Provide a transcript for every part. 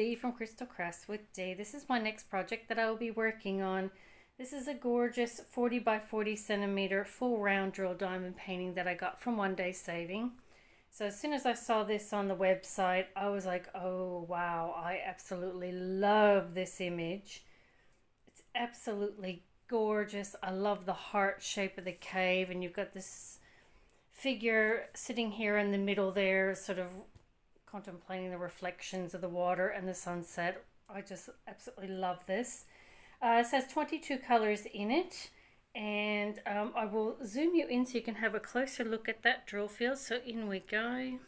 Dee from Crystal Crafts with Dee. This is my next project that I will be working on. This is a gorgeous 40 by 40 centimeter full round drill diamond painting that I got from One Day Saving. So as soon as I saw this on the website, I was like, oh wow, I absolutely love this image. It's absolutely gorgeous. I love the heart shape of the cave, and you've got this figure sitting here in the middle there, sort of contemplating the reflections of the water and the sunset. I just absolutely love this. It says 22 colors in it, and I will zoom you in so you can have a closer look at that drill field. So in we go.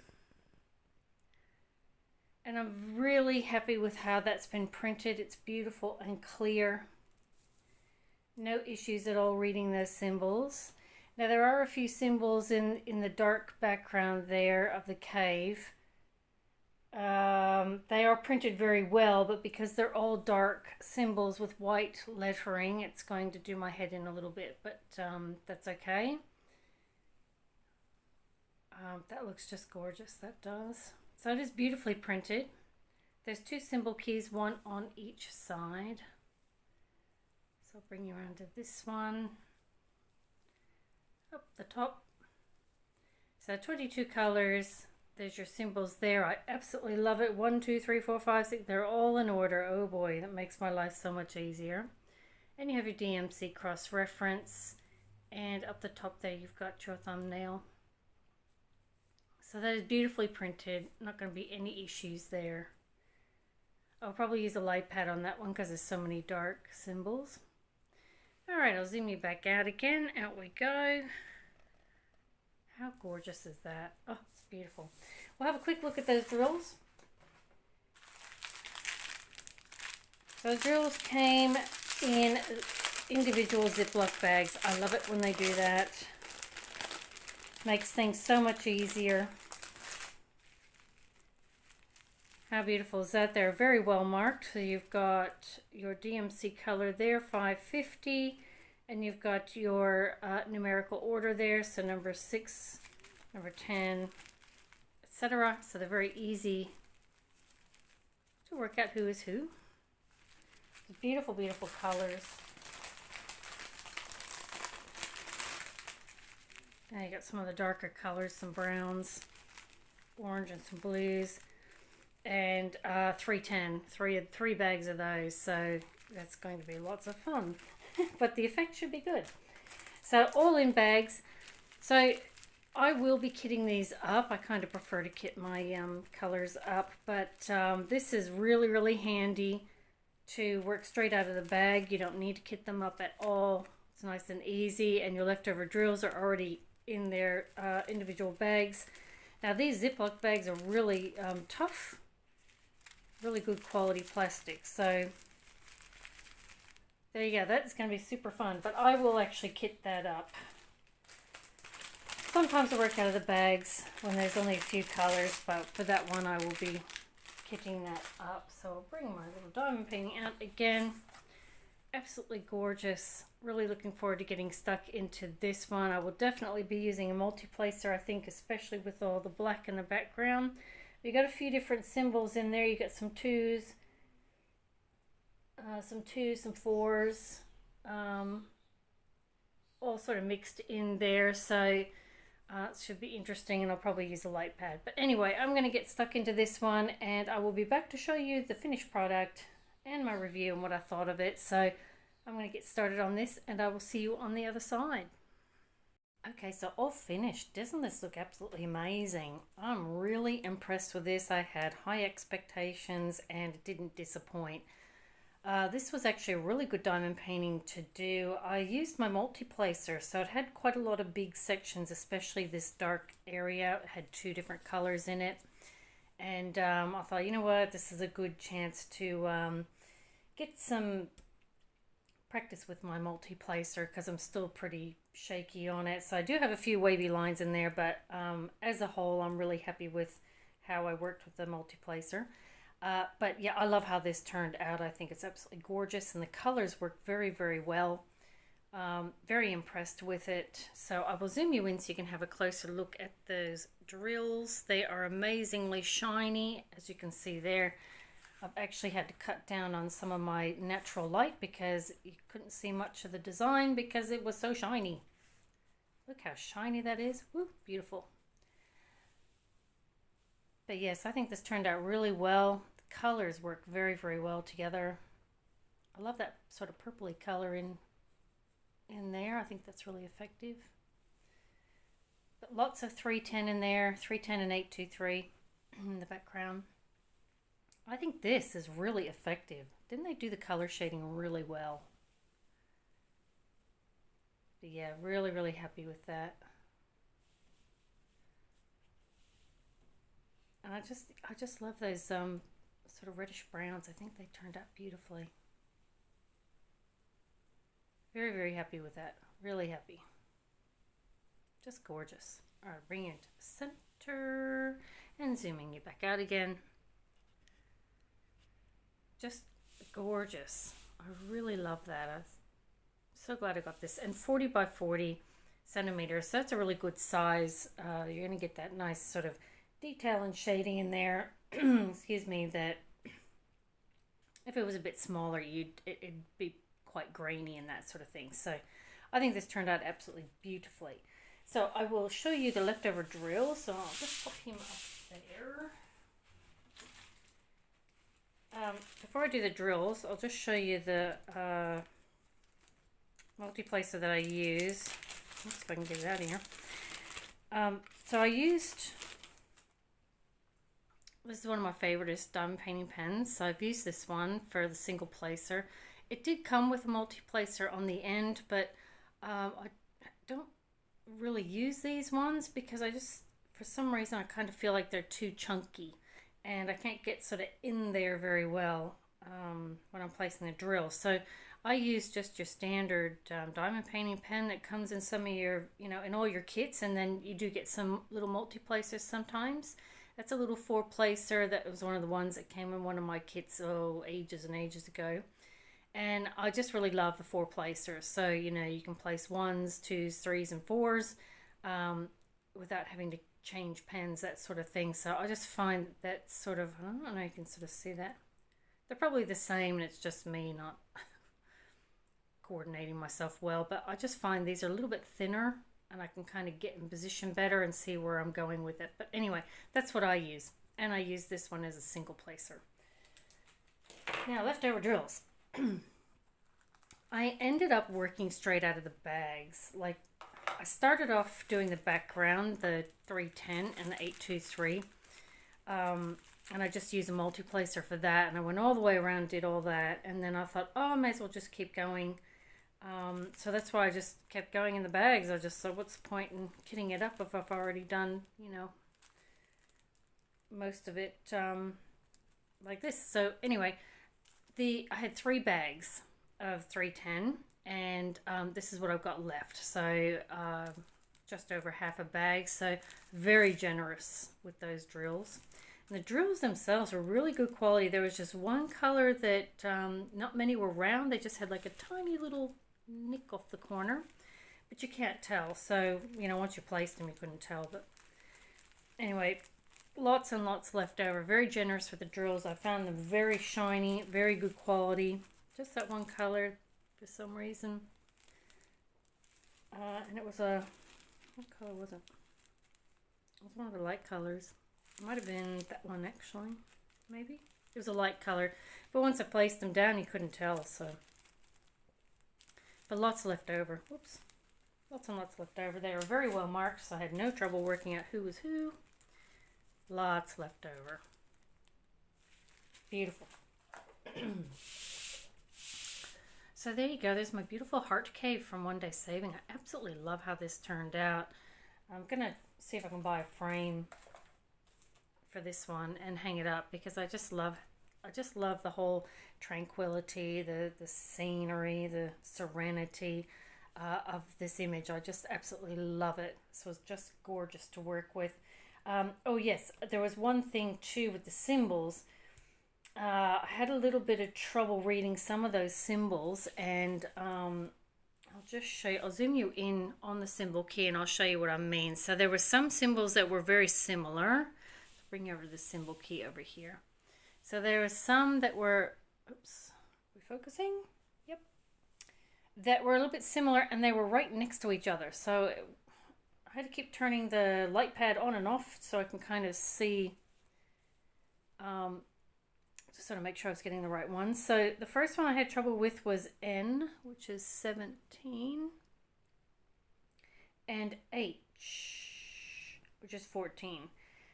And I'm really happy with how that's been printed. It's beautiful and clear. No issues at all reading those symbols. Now there are a few symbols in the dark background there of the cave. They are printed very well, but because they're all dark symbols with white lettering, it's going to do my head in a little bit, but that's okay. That looks just gorgeous, that does. So it is beautifully printed. There's two symbol keys, one on each side. So I'll bring you around to this one. Up the top. So 22 colors. There's your symbols there. I absolutely love it. 1, 2, 3, 4, 5, 6. They're all in order. Oh boy, that makes my life so much easier. And you have your DMC cross-reference. And up the top there, you've got your thumbnail. So that is beautifully printed. Not going to be any issues there. I'll probably use a light pad on that one because there's so many dark symbols. Alright, I'll zoom you back out again. Out we go. How gorgeous is that? Oh, it's beautiful. We'll have a quick look at those drills. Those drills came in individual Ziploc bags. I love it when they do that. Makes things so much easier. How beautiful is that? They're very well marked. So you've got your DMC color there, 550. And you've got your numerical order there, so number 6, number 10, etc. So they're very easy to work out who is who. Beautiful, beautiful colors. Now you got some of the darker colors, some browns, orange, and some blues. And 310, three bags of those. So that's going to be lots of fun. But the effect should be good. So all in bags. So I will be kitting these up. I kind of prefer to kit my colors up, but this is really, really handy to work straight out of the bag. You don't need to kit them up at all. It's nice and easy, and your leftover drills are already in their individual bags. Now these Ziploc bags are really tough, really good quality plastic. So there you go, that's going to be super fun, but I will actually kit that up. Sometimes I work out of the bags when there's only a few colors, but for that one I will be kitting that up. So I'll bring my little diamond painting out again. Absolutely gorgeous. Really looking forward to getting stuck into this one. I will definitely be using a multi-placer, I think, especially with all the black in the background. We got a few different symbols in there. You got some twos, some fours, all sort of mixed in there. So it should be interesting, and I'll probably use a light pad. But anyway, I'm going to get stuck into this one, and I will be back to show you the finished product and my review and what I thought of it. So I'm going to get started on this, and I will see you on the other side. Okay, so all finished. Doesn't this look absolutely amazing? I'm really impressed with this. I had high expectations and it didn't disappoint. This was actually a really good diamond painting to do. I used my multi-placer, so it had quite a lot of big sections, especially this dark area. It had 2 different colors in it. And I thought, you know what, this is a good chance to get some practice with my multi-placer because I'm still pretty shaky on it. So I do have a few wavy lines in there, but as a whole, I'm really happy with how I worked with the multi-placer. But yeah, I love how this turned out. I think it's absolutely gorgeous, and the colors work very, very well. Very impressed with it. So I will zoom you in so you can have a closer look at those drills. They are amazingly shiny, as you can see there. I've actually had to cut down on some of my natural light because you couldn't see much of the design because it was so shiny. Look how shiny that is. Woo, beautiful. But yes, I think this turned out really well. The colors work very, very well together. I love that sort of purpley color in there. I think that's really effective. But lots of 310 in there, 310 and 823 in the background. I think this is really effective. Didn't they do the color shading really well? But yeah, really, really happy with that. And I just love those sort of reddish browns. I think they turned out beautifully. Very, very happy with that. Really happy. Just gorgeous. All right, bring it into the center and zooming you back out again. Just gorgeous. I really love that. I'm so glad I got this. And 40 by 40 centimeters. So that's a really good size. You're going to get that nice sort of detail and shading in there. Excuse me, that if it was a bit smaller, it'd be quite grainy and that sort of thing. So I think this turned out absolutely beautifully. So I will show you the leftover drill. So I'll just pop him up there. Before I do the drills, I'll just show you the multi-placer that I use. Let's see if I can get it out of here. So I used, this is one of my favorite diamond painting pens. So I've used this one for the single placer. It did come with a multi-placer on the end, but I don't really use these ones because I just, for some reason, I kind of feel like they're too chunky and I can't get sort of in there very well when I'm placing the drill. So I use just your standard diamond painting pen that comes in some of your, in all your kits, and then you do get some little multi-placers sometimes. That's a little 4-placer. That was one of the ones that came in one of my kits, ages and ages ago. And I just really love the 4-placers. So, you can place 1s, 2s, 3s, and 4s without having to change pens, that sort of thing. So I just find that sort of, I don't know, you can sort of see that. They're probably the same, and it's just me not coordinating myself well. But I just find these are a little bit thinner, and I can kind of get in position better and see where I'm going with it. But anyway, that's what I use. And I use this one as a single placer. Now, leftover drills. I ended up working straight out of the bags. Like, I started off doing the background, the 310 and the 823, and I just used a multi-placer for that, and I went all the way around, did all that, and then I thought, I may as well just keep going. So that's why I just kept going in the bags. I just thought, what's the point in kitting it up if I've already done, most of it like this. So anyway, I had 3 bags of 310, and this is what I've got left. So just over half a bag. So very generous with those drills. And the drills themselves are really good quality. There was just one color that not many were round. They just had like a tiny little nick off the corner, but you can't tell. So once you placed them, you couldn't tell. But anyway, lots and lots left over. Very generous with the drills. I found them very shiny, very good quality. Just that one color for some reason. And it was what color was it? It was one of the light colors. It might have been that one actually, maybe. It was a light color. But once I placed them down, you couldn't tell, so. But lots left over. Whoops. Lots and lots left over. They were very well marked, so I had no trouble working out who was who. Lots left over. Beautiful. So there you go. There's my beautiful heart cave from One Day Saving. I absolutely love how this turned out. I'm going to see if I can buy a frame for this one and hang it up because I just love the whole tranquility, the scenery, the serenity of this image. I just absolutely love it. This was just gorgeous to work with. Oh yes, there was one thing too with the symbols. I had a little bit of trouble reading some of those symbols, and I'll just show you. I'll zoom you in on the symbol key and I'll show you what I mean. So there were some symbols that were very similar. Bring over the symbol key over here. So there were some that were, oops, are we focusing? Yep. That were a little bit similar, and they were right next to each other. So I had to keep turning the light pad on and off so I can kind of see, just sort of make sure I was getting the right one. So the first one I had trouble with was N, which is 17, and H, which is 14.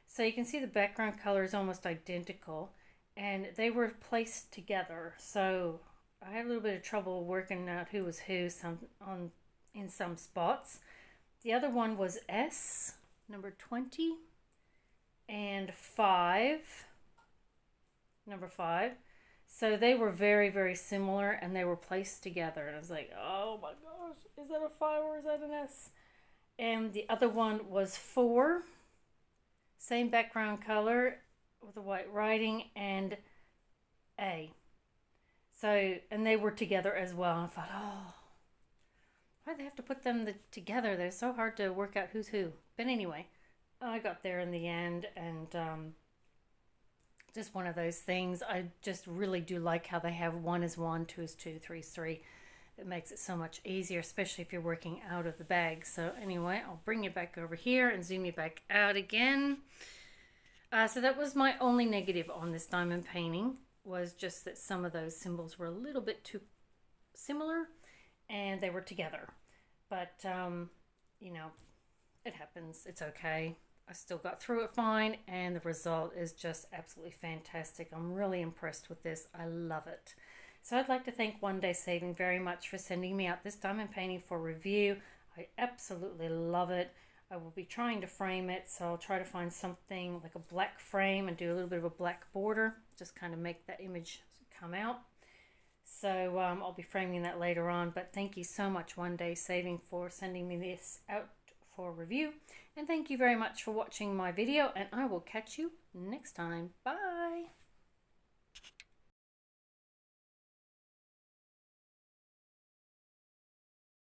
So you can see the background color is almost identical, and they were placed together. So I had a little bit of trouble working out who was who in some spots. The other one was S, number 20, and 5, number 5. So they were very, very similar, and they were placed together. And I was like, oh my gosh, is that a 5 or is that an S? And the other one was 4, same background color with the white writing, and A. So, and they were together as well. And I thought, oh, why'd they have to put them together? They're so hard to work out who's who. But anyway, I got there in the end, and just one of those things. I just really do like how they have 1 is 1, 2 is 2, 3 is 3. It makes it so much easier, especially if you're working out of the bag. So anyway, I'll bring you back over here and zoom you back out again. So that was my only negative on this diamond painting, was just that some of those symbols were a little bit too similar, and they were together. But, you know, it happens. It's okay. I still got through it fine, and the result is just absolutely fantastic. I'm really impressed with this. I love it. So I'd like to thank One Day Saving very much for sending me out this diamond painting for review. I absolutely love it. I will be trying to frame it, so I'll try to find something like a black frame and do a little bit of a black border, just kind of make that image come out. So I'll be framing that later on, but thank you so much, One Day Saving, for sending me this out for review. And thank you very much for watching my video, and I will catch you next time. Bye!